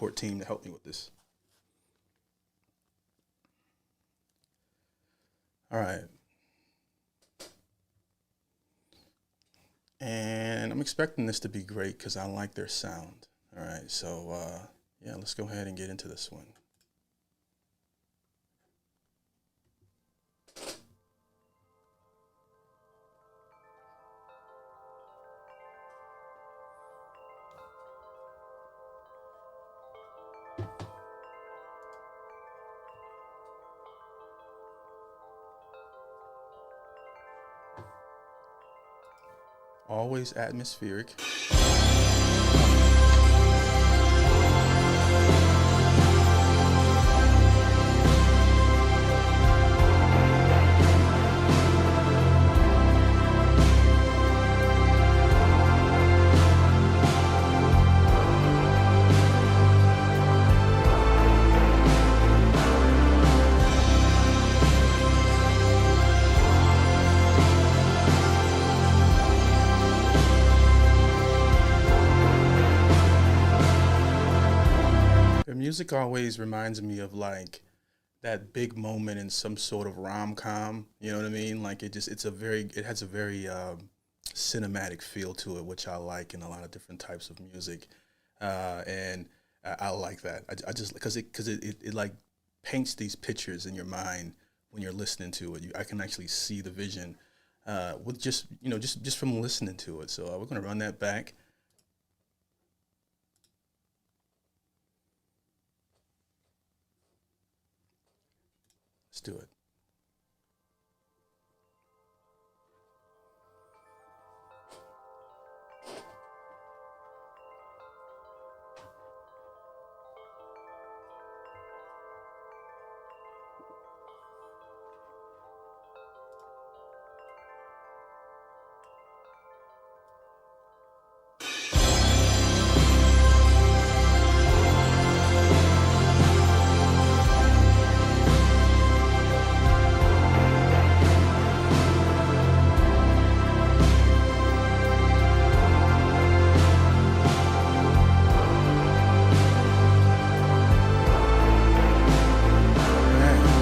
support team to help me with this. All right. And I'm expecting this to be great because I like their sound. All right, so yeah, let's go ahead and get into this one. Always atmospheric. Their music always reminds me of like that big moment in some sort of rom-com. You know what I mean? Like it has a very cinematic feel to it, which I like in a lot of different types of music. And I like that. I just because it like paints these pictures in your mind when you're listening to it. I can actually see the vision with just just from listening to it. So we're gonna run that back. Let's do it. Man.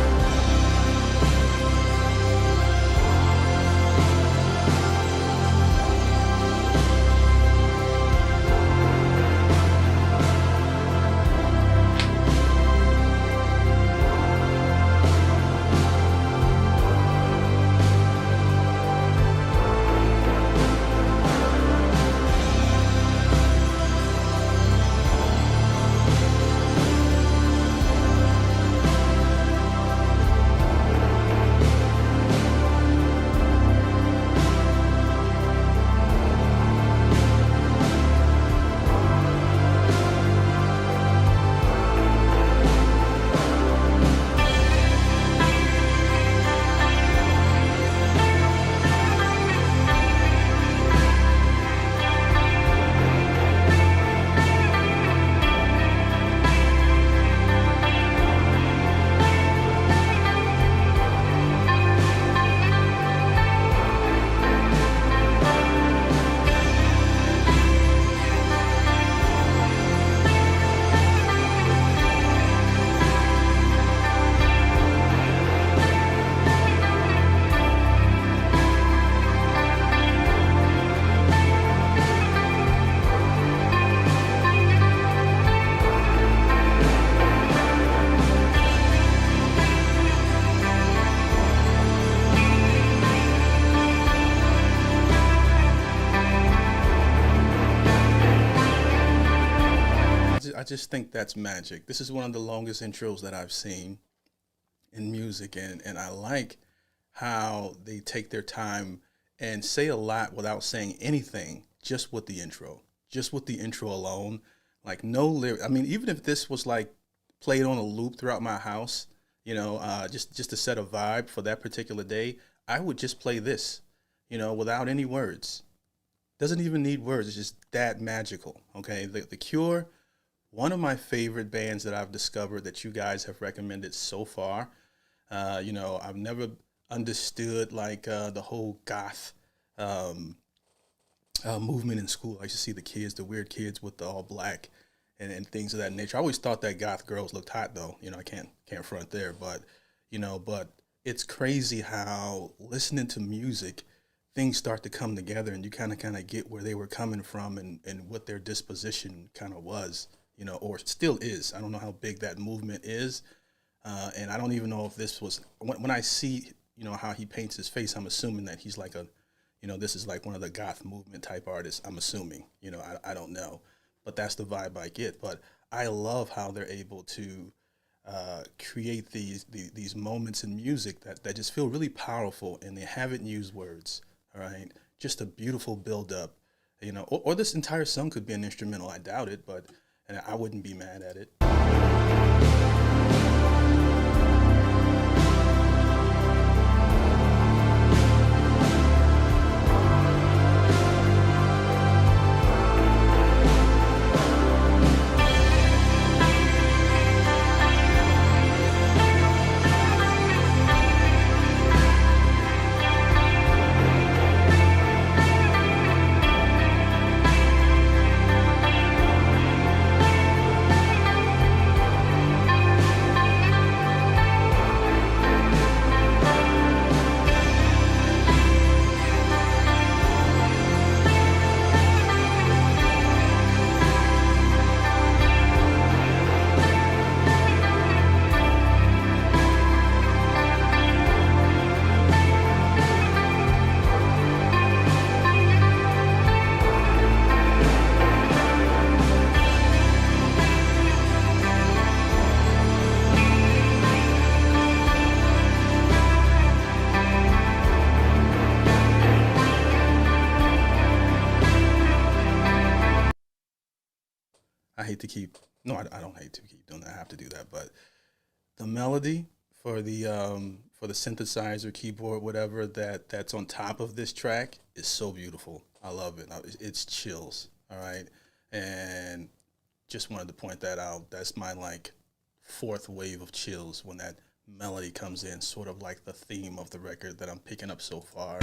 I just think that's magic. This is one of the longest intros that I've seen in music, and I like how they take their time and say a lot without saying anything, just with the intro alone. Like no lyric. I mean, even if this was like played on a loop throughout my house, just to set a vibe for that particular day, I would just play this, without any words. Doesn't even need words. It's just that magical. Okay, the Cure, one of my favorite bands that I've discovered that you guys have recommended so far. I've never understood like the whole goth um, movement in school. I used to see the weird kids with the all black, and things of that nature. I always thought that goth girls looked hot though. I can't front there, but but it's crazy how listening to music, things start to come together, and you kind of get where they were coming from, and what their disposition kind of was, or still is. I don't know how big that movement is, and I don't even know if this was when I see how he paints his face. I'm assuming that he's like this is like one of the goth movement type artists. I'm assuming. I don't know, but that's the vibe I get. But I love how they're able to create these moments in music that just feel really powerful, and they haven't used words. All right, just a beautiful build up. Or this entire song could be an instrumental. I doubt it, but and I wouldn't be mad at it. I hate to keep no, I don't hate to keep doing that. I have to do that, but the melody for the synthesizer, keyboard, whatever that's on top of this track is so beautiful. I love it. It's chills. All right, and just wanted to point that out. That's my like fourth wave of chills when that melody comes in, sort of like the theme of the record that I'm picking up so far.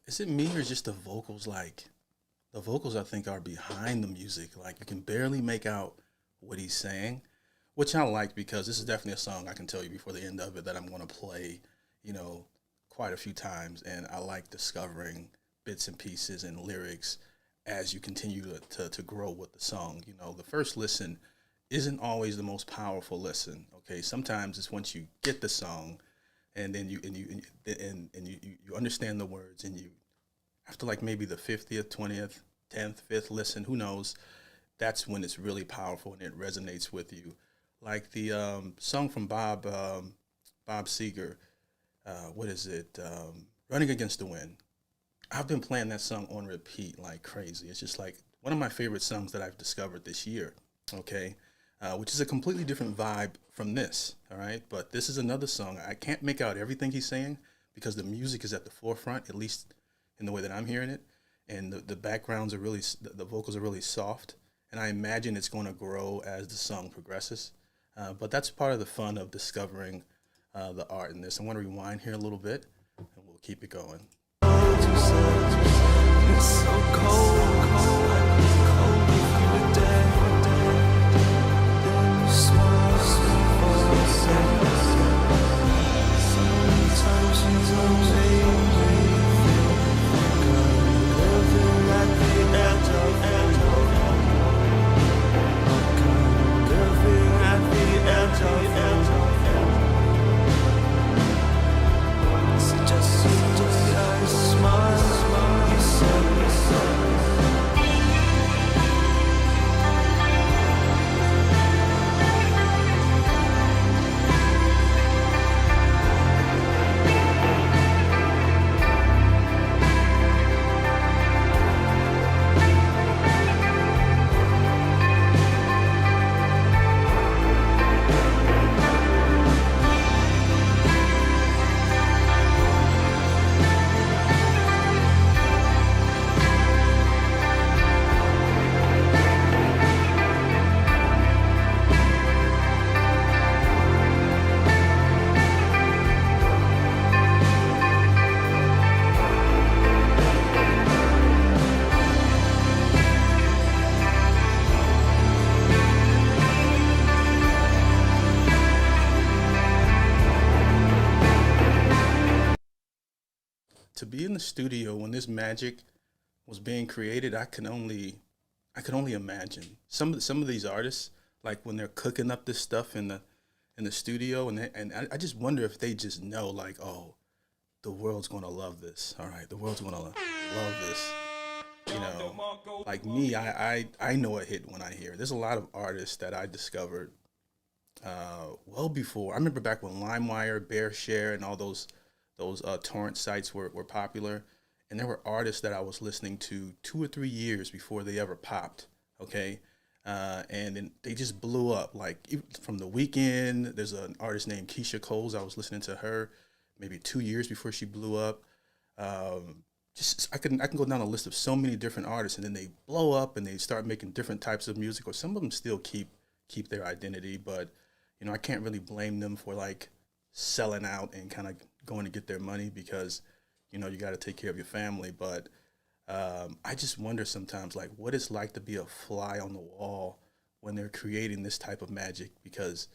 Is it me or just the vocals? Like the vocals, I think, are behind the music. Like you can barely make out what he's saying, which I like because this is definitely a song I can tell you before the end of it that I'm going to play, you know, quite a few times. And I like discovering bits and pieces and lyrics as you continue to grow with the song. The first listen isn't always the most powerful listen. Okay, sometimes it's once you get the song, and then you understand the words, and you after like maybe the 50th, 20th, 10th, 5th listen, who knows, that's when it's really powerful and it resonates with you. Like the song from Bob, Bob Seger. What is it? Running Against the Wind. I've been playing that song on repeat like crazy. It's just like one of my favorite songs that I've discovered this year. Okay, which is a completely different vibe from this. All right, but this is another song. I can't make out everything he's saying because the music is at the forefront, at least in the way that I'm hearing it, and the backgrounds are really, the vocals are really soft, and I imagine it's going to grow as the song progresses. But that's part of the fun of discovering the art in this. I want to rewind here a little bit, and we'll keep it going. It's so cold, cold if you were dead. Then you smile for a second. Sometimes you don't make me feel living at the edge of living at the edge of it's just the way I smile. To be in the studio when this magic was being created, I could only imagine some of these artists, like when they're cooking up this stuff in the studio, and I just wonder if they just know, like, oh, the world's gonna love this. All right, the world's gonna love this. You know, like me, I know a hit when I hear it. There's a lot of artists that I discovered well before. I remember back when LimeWire, BearShare, and all those torrent sites were popular, and there were artists that I was listening to 2 or 3 years before they ever popped. Okay, and then they just blew up. Like from The Weeknd, there's an artist named Keisha Coles. I was listening to her maybe 2 years before she blew up. Just I can go down a list of so many different artists, and then they blow up and they start making different types of music. Or some of them still keep their identity, but I can't really blame them for like selling out and kind of going to get their money because you got to take care of your family. But I just wonder sometimes like what it's like to be a fly on the wall when they're creating this type of magic because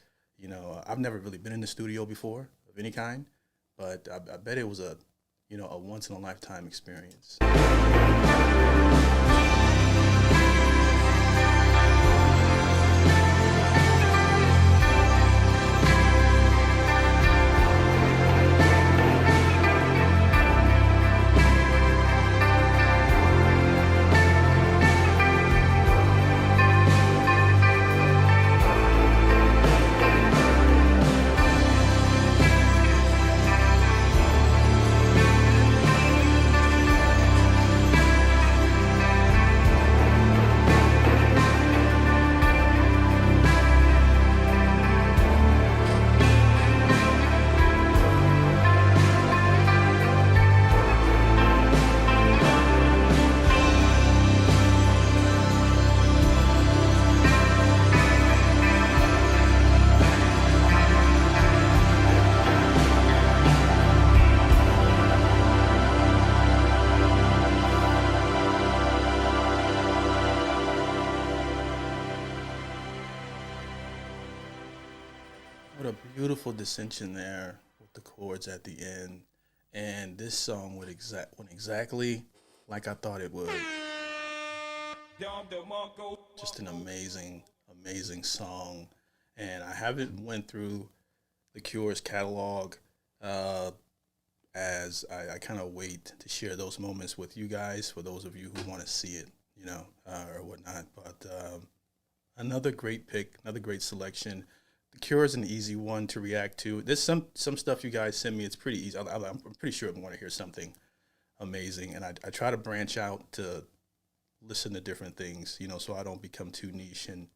I've never really been in the studio before of any kind, but I bet it was a once in a lifetime experience. What a beautiful dissension there with the chords at the end. And this song went exactly like I thought it would. Just an amazing, amazing song. And I haven't went through the Cure's catalog as I kind of wait to share those moments with you guys for those of you who want to see it, or whatnot. But another great pick, another great selection. The Cure is an easy one to react to. There's some stuff you guys send me. It's pretty easy. I'm pretty sure I want to hear something amazing, and I try to branch out to listen to different things, you know, so I don't become too niche and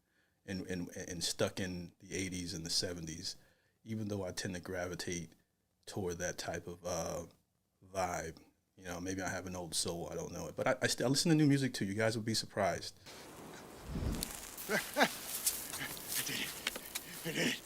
stuck in the 80s and the 70s, even though I tend to gravitate toward that type of vibe. You know, maybe I have an old soul, I don't know it. But I still listen to new music too. You guys would be surprised. I did it.